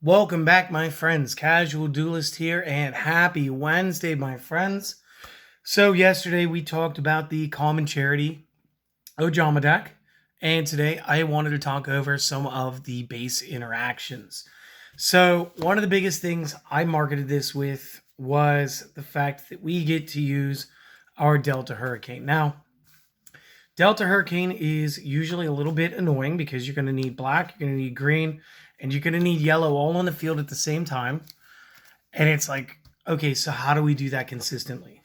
Welcome back, my friends. Casual Duelist here, and happy Wednesday, my friends. So, yesterday we talked about the Common Charity Ojama deck, and today I wanted to talk over some of the base interactions. So, one of the biggest things I marketed this with was the fact that we get to use our Delta Hurricane. Now, Delta Hurricane is usually a little bit annoying because you're going to need black, you're going to need green, and you're going to need yellow all on the field at the same time. And it's like, okay, so how do we do that consistently?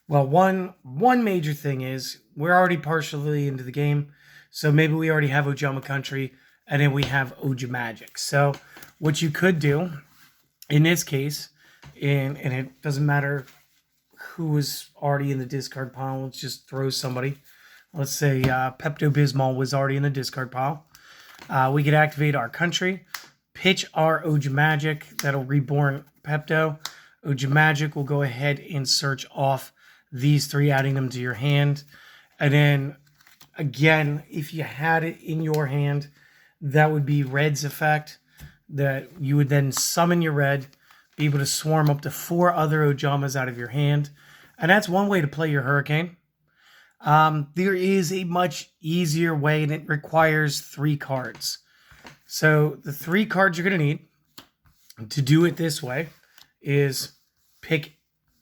Well, one major thing is we're already partially into the game, so maybe we already have Ojama Country, and then we have Ojamagic. So what you could do in this case, and it doesn't matter who was already in the discard pile, let's just throw somebody. Let's say Pepto-Bismol was already in the discard pile. We could activate our country, pitch our Ojamagic. That'll reborn Pepto. Ojamagic will go ahead and search off these three, adding them to your hand. And then, again, if you had it in your hand, that would be Red's effect. That you would then summon your Red, be able to swarm up to 4 other Ojamas out of your hand. And that's one way to play your Hurricane. There is a much easier way, and it requires 3 cards. So the 3 cards you're going to need to do it this way is pick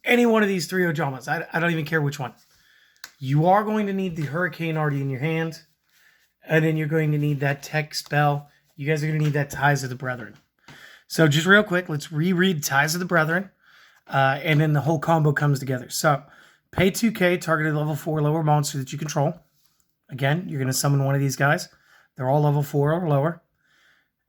any one of these 3 Ojamas. I don't even care which one. You are going to need the Hurricane already in your hand, and then you're going to need that tech spell. You guys are going to need that Ties of the Brethren. So just real quick, let's reread Ties of the Brethren, and then the whole combo comes together. So pay 2K, targeted level 4 lower monster that you control. Again, you're going to summon one of these guys. They're all level 4 or lower.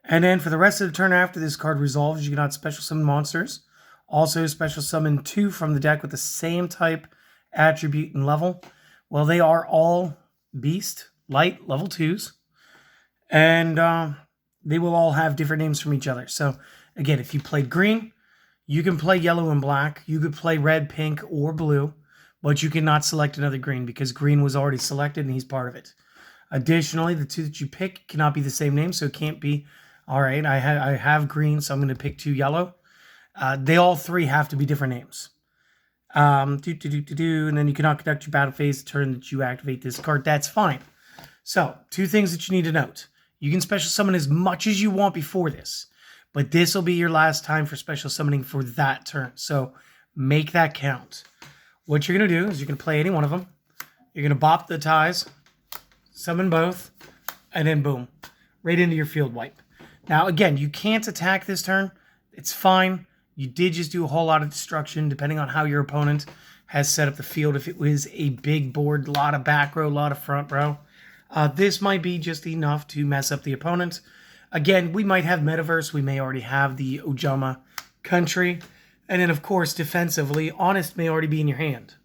And then for the rest of the turn after this card resolves, you cannot special summon monsters. Also, special summon 2 from the deck with the same type, attribute, and level. Well, they are all Beast, Light, level 2s. And they will all have different names from each other. So, again, if you played green, you can play yellow and black. You could play red, pink, or blue. But you cannot select another green because green was already selected and he's part of it. Additionally, the 2 that you pick cannot be the same name, so it can't be, all right, I have green, so I'm going to pick 2 yellow. They all 3 have to be different names. And then you cannot conduct your battle phase the turn that you activate this card. That's fine. So, 2 things that you need to note. You can special summon as much as you want before this, but this will be your last time for special summoning for that turn. So, make that count. What you're going to do is you're going to play any one of them. You're going to bop the ties, summon both, and then boom, right into your field wipe. Now, again, you can't attack this turn. It's fine. You did just do a whole lot of destruction depending on how your opponent has set up the field. If it was a big board, a lot of back row, a lot of front row, this might be just enough to mess up the opponent. Again, we might have Metaverse. We may already have the Ojama Country. And then, of course, defensively, Honest may already be in your hand.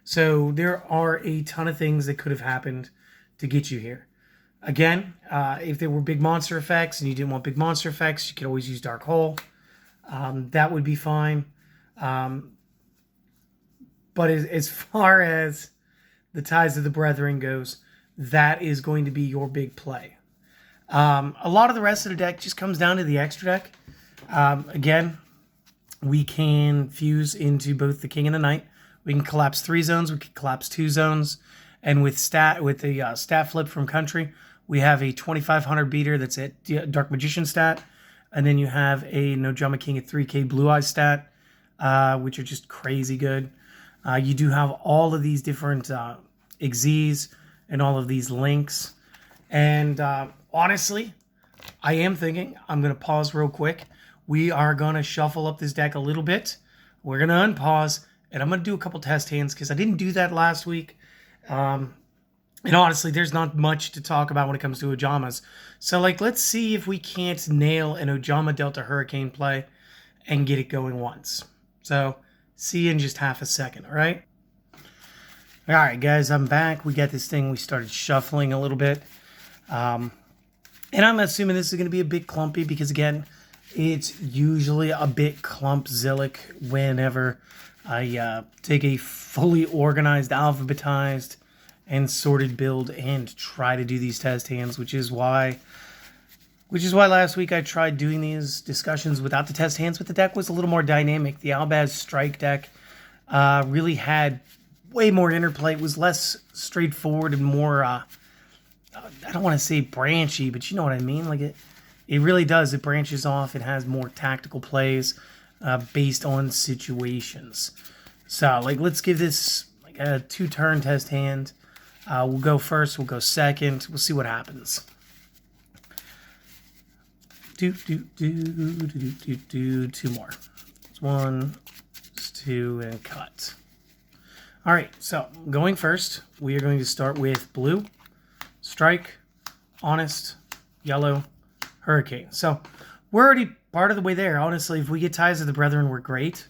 So there are a ton of things that could have happened to get you here. Again, if there were big monster effects and you didn't want big monster effects, you could always use Dark Hole. That would be fine. But as far as the Ties of the Brethren goes, that is going to be your big play. A lot of the rest of the deck just comes down to the extra deck. Again, we can fuse into both the King and the Knight. We can collapse 3 zones. We can collapse 2 zones. And with the stat flip from Country, we have a 2500 beater that's at Dark Magician stat. And then you have a Ojama King at 3K Blue Eyes stat, which are just crazy good. You do have all of these different Xyz and all of these links. And honestly, I am thinking, I'm going to pause real quick. We are going to shuffle up this deck a little bit. We're going to unpause, and I'm going to do a couple test hands because I didn't do that last week. And honestly, there's not much to talk about when it comes to Ojamas. So, let's see if we can't nail an Ojama Delta Hurricane play and get it going once. So, see you in just half a second, all right? All right, guys, I'm back. We got this thing. We started shuffling a little bit. And I'm assuming this is going to be a bit clumpy because, again, it's usually a bit clumpzillic whenever I take a fully organized, alphabetized, and sorted build and try to do these test hands, which is why Which is why last week I tried doing these discussions without the test hands, but the deck was a little more dynamic. The Albaz Strike deck really had way more interplay. It was less straightforward and more, I don't want to say branchy, but you know what I mean? Like it really does. It branches off. It has more tactical plays based on situations. So, like, let's give this like a 2-turn test hand. We'll go first. We'll go second. We'll see what happens. Two more. It's 1, 2, and cut. All right, so going first, we are going to start with blue, strike, honest, yellow, hurricane. So we're already part of the way there. Honestly, if we get ties of the brethren, we're great.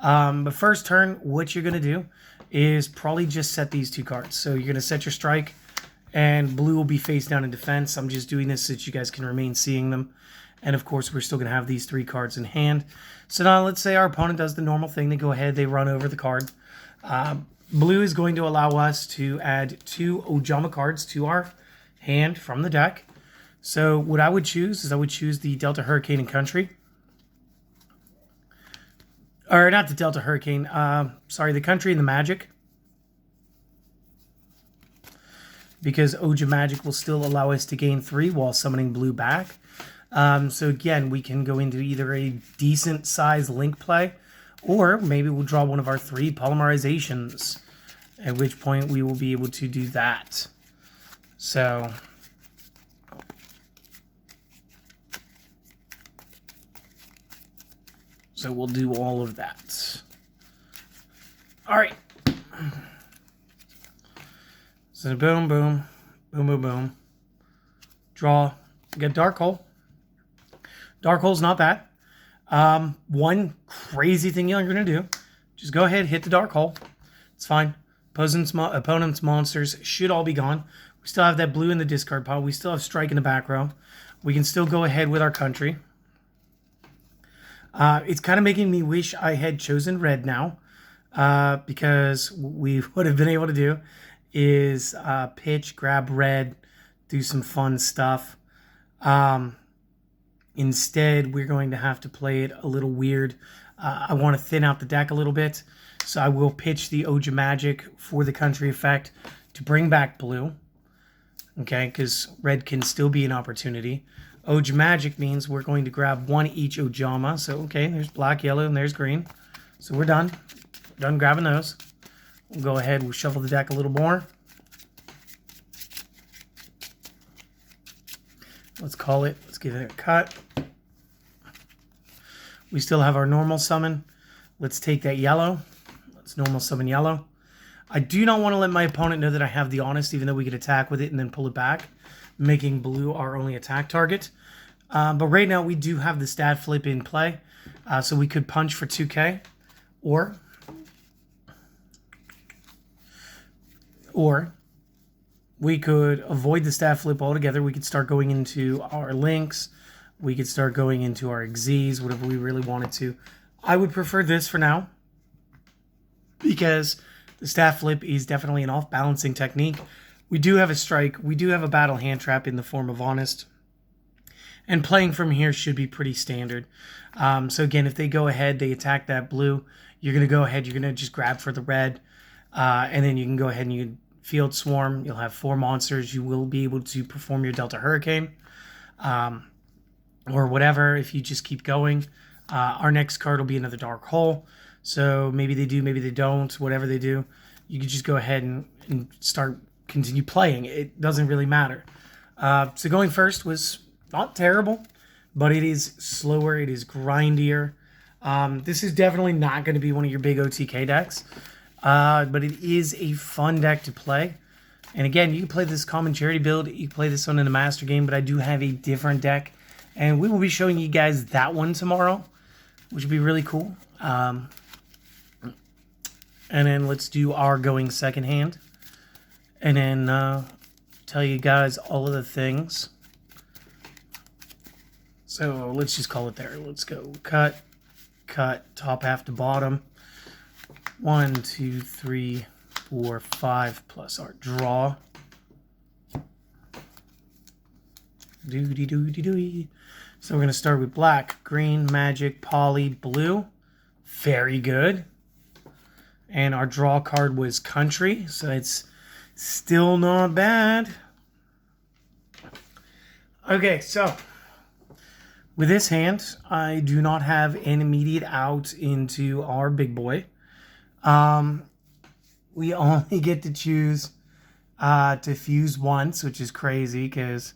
But first turn, what you're going to do is probably just set these 2 cards. So you're going to set your strike, and blue will be face down in defense. I'm just doing this so that you guys can remain seeing them. And of course, we're still going to have these 3 cards in hand. So now let's say our opponent does the normal thing. They go ahead, they run over the card. Blue is going to allow us to add 2 Ojama cards to our hand from the deck. So what I would choose is I would choose the Delta Hurricane and Country. Or not the Delta Hurricane, sorry, the Country and the Magic. Because Ojama Magic will still allow us to gain 3 while summoning blue back. So again, we can go into either a decent size link play, or maybe we'll draw one of our 3 polymerizations, at which point we will be able to do that. So we'll do all of that. All right. So boom, boom, boom, boom, boom. Draw. Get Dark Hole. Dark Hole's not bad. One crazy thing you're going to do, just go ahead, hit the Dark Hole. It's fine. Opponent's monsters should all be gone. We still have that blue in the discard pile. We still have strike in the back row. We can still go ahead with our country. It's kind of making me wish I had chosen red now, because we would have been able to do is pitch, grab red, do some fun stuff. Instead, we're going to have to play it a little weird. I want to thin out the deck a little bit, so I will pitch the Ojama Magic for the country effect to bring back blue. Okay, because red can still be an opportunity. Ojama Magic means we're going to grab 1 each Ojama. So, okay, there's black, yellow, and there's green. So we're done. Done grabbing those. We'll go ahead, we'll shuffle the deck a little more. Let's call it, let's give it a cut. We still have our normal summon. Let's take that yellow. Let's normal summon yellow. I do not want to let my opponent know that I have the honest, even though we could attack with it and then pull it back, making blue our only attack target. But right now we do have the stat flip in play. So we could punch for 2k, or we could avoid the stat flip altogether. We could start going into our links. We could start going into our Xyz, whatever we really wanted to. I would prefer this for now, because the stat flip is definitely an off-balancing technique. We do have a strike. We do have a battle hand trap in the form of honest. And playing from here should be pretty standard. So again, if they go ahead, they attack that blue, you're going to go ahead, you're going to just grab for the red. And then you can go ahead and you can field swarm. You'll have 4 monsters. You will be able to perform your Delta Hurricane. Or whatever, if you just keep going. Our next card will be another Dark Hole. So maybe they do, maybe they don't. Whatever they do, you can just go ahead and continue playing. It doesn't really matter. So going first was not terrible, but it is slower. It is grindier. This is definitely not going to be one of your big OTK decks. But it is a fun deck to play. And again, you can play this common charity build. You can play this one in a master game, but I do have a different deck. And we will be showing you guys that one tomorrow, which would be really cool. And then let's do our going second hand. And then tell you guys all of the things. So let's just call it there. Let's go cut, top half to bottom. 1, 2, 3, 4, 5 plus our draw. Doo-dee-doo-dee-doo. So we're going to start with black, green, magic, poly, blue. Very good. And our draw card was country, so it's still not bad. Okay, so with this hand, I do not have an immediate out into our big boy. We only get to choose to fuse once, which is crazy because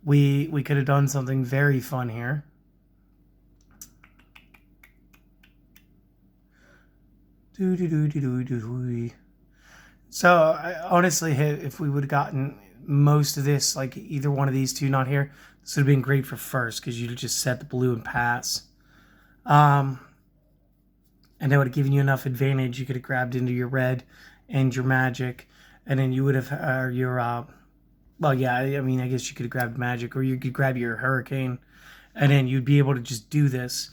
we could have done something very fun here. So honestly, if we would have gotten most of this, like either one of these two not here, this would have been great for first because you'd just set the blue and pass. And that would have given you enough advantage. You could have grabbed into your red and your magic, and then you would have well, yeah, I mean, I guess you could have grabbed magic, or you could grab your hurricane, and then you'd be able to just do this.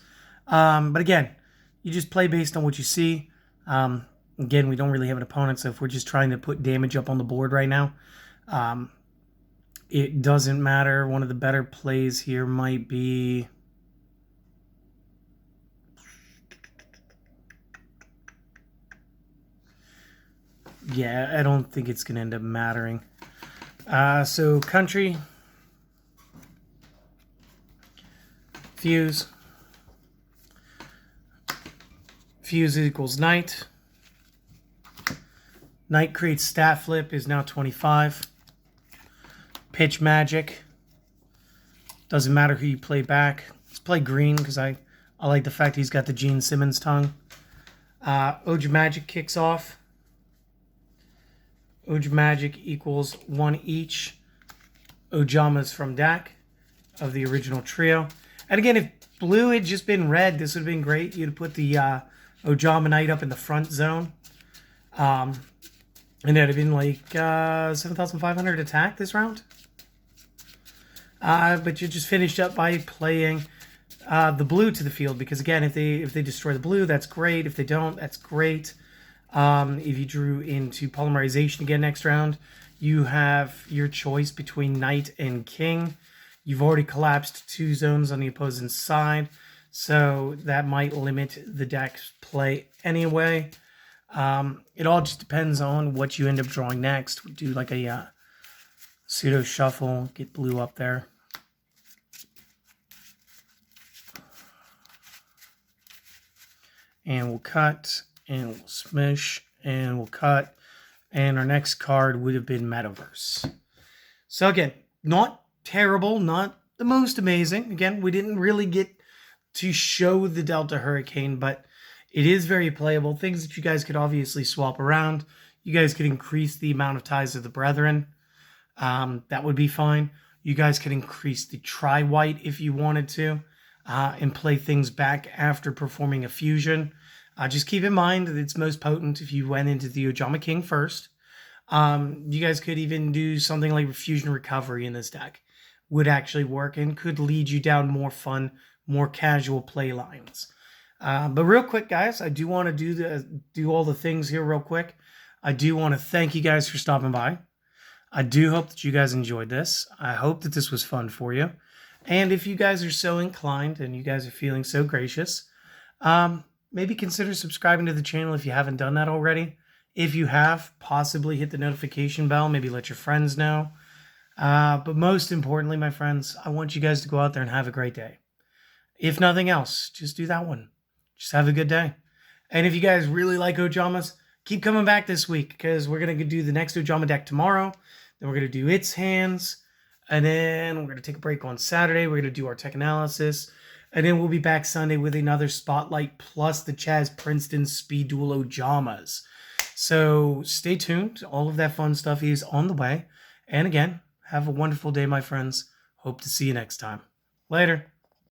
But again, you just play based on what you see. Again, we don't really have an opponent, so if we're just trying to put damage up on the board right now, it doesn't matter. One of the better plays here might be... Yeah, I don't think it's going to end up mattering. So country, fuse equals knight. Knight creates stat flip, is now 25. Pitch magic. Doesn't matter who you play back. Let's play green because I like the fact he's got the Gene Simmons tongue. Ojama magic kicks off. Ojama magic equals 1 each. Ojamas from deck of the original trio. And again, if blue had just been red, this would have been great. You'd put the Ojama Knight up in the front zone. And it would have been like 7,500 attack this round. But you just finished up by playing the blue to the field. Because again, if they destroy the blue, that's great. If they don't, that's great. If you drew into polymerization again next round, you have your choice between knight and king. You've already collapsed 2 zones on the opposing side, so that might limit the deck's play anyway. It all just depends on what you end up drawing next. We do like a pseudo shuffle, get blue up there. And we'll cut. And we'll smish, and we'll cut, and our next card would have been Metaverse. So again, not terrible, not the most amazing. Again, we didn't really get to show the Delta Hurricane, but it is very playable. Things that you guys could obviously swap around. You guys could increase the amount of Ties of the Brethren. That would be fine. You guys could increase the Tri-White if you wanted to, and play things back after performing a fusion. Just keep in mind that it's most potent if you went into the Ojama King first. You guys could even do something like Fusion Recovery in this deck. Would actually work and could lead you down more fun, more casual play lines. But real quick, guys, I do want to do all the things here real quick. I do want to thank you guys for stopping by. I do hope that you guys enjoyed this. I hope that this was fun for you. And if you guys are so inclined and you guys are feeling so gracious, maybe consider subscribing to the channel if you haven't done that already. If you have, possibly hit the notification bell. Maybe let your friends know. But most importantly, my friends, I want you guys to go out there and have a great day. If nothing else, just do that one. Just have a good day. And if you guys really like Ojamas, keep coming back this week because we're going to do the next Ojama deck tomorrow. Then we're going to do its hands. And then we're going to take a break on Saturday. We're going to do our tech analysis. And then we'll be back Sunday with another Spotlight plus the Chaz Princeton Speed Duel Ojamas. So stay tuned. All of that fun stuff is on the way. And again, have a wonderful day, my friends. Hope to see you next time. Later.